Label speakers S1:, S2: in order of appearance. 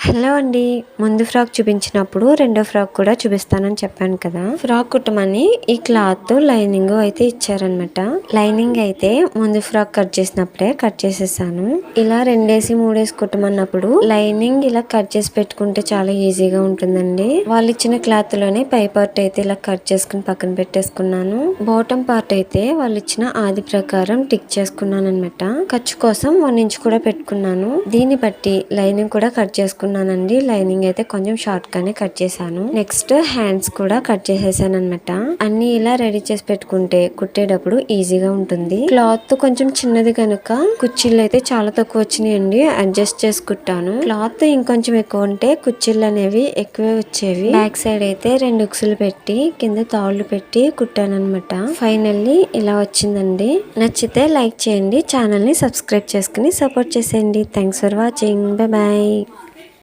S1: Hello అండి. ముందు frock చూపించినప్పుడు రెండో ఫ్రాక్ కూడా చూపిస్తానని చెప్పాను కదా. ఫ్రాక్ కుట్టమని ఈ క్లాత్ లైనింగ్ అయితే ఇచ్చారనమాట. లైనింగ్ అయితే ముందు ఫ్రాక్ కట్ చేసినప్పుడే కట్ చేసేసాను. ఇలా 2 3 కుట్టమన్నప్పుడు లైనింగ్ ఇలా కట్ చేసి పెట్టుకుంటే చాలా ఈజీగా ఉంటుందండి. వాళ్ళు ఇచ్చిన క్లాత్ లోనే పై పార్ట్ అయితే ఇలా కట్ చేసుకుని పక్కన పెట్టేసుకున్నాను. బాటమ్ పార్ట్ అయితే వాళ్ళు ఇచ్చిన ఆది ప్రకారం టిక్ చేసుకున్నాను అనమాట. ఖర్చు కోసం 1 ఇంచ్ కూడా పెట్టుకున్నాను. దీన్ని బట్టి లైనింగ్ కూడా కట్ చేసుకున్నానండి. లైనింగ్ అయితే కొంచెం షార్ట్ గానే కట్ చేశాను. నెక్స్ట్ హ్యాండ్స్ కూడా కట్ చేసేసాను అనమాట. అన్ని ఇలా రెడీ చేసి పెట్టుకుంటే కుట్టేటప్పుడు ఈజీగా ఉంటుంది. క్లాత్ కొంచెం చిన్నది కనుక కుర్చీలు అయితే చాలా తక్కువ వచ్చినాయండి. అడ్జస్ట్ చేసి కుట్టాను. క్లాత్ ఇంకొంచెం ఎక్కువ ఉంటే కుర్చీలు అనేవి ఎక్కువే వచ్చేవి. బ్యాక్ సైడ్ అయితే 2 ఉక్సులు పెట్టి కింద తాళ్లు పెట్టి కుట్టాను అనమాట. ఫైనల్లీ ఇలా వచ్చిందండి. నచ్చితే లైక్ చేయండి, ఛానల్ ని సబ్స్క్రైబ్ చేసుకుని సపోర్ట్ చేసేయండి. Thanks for watching. Bye bye.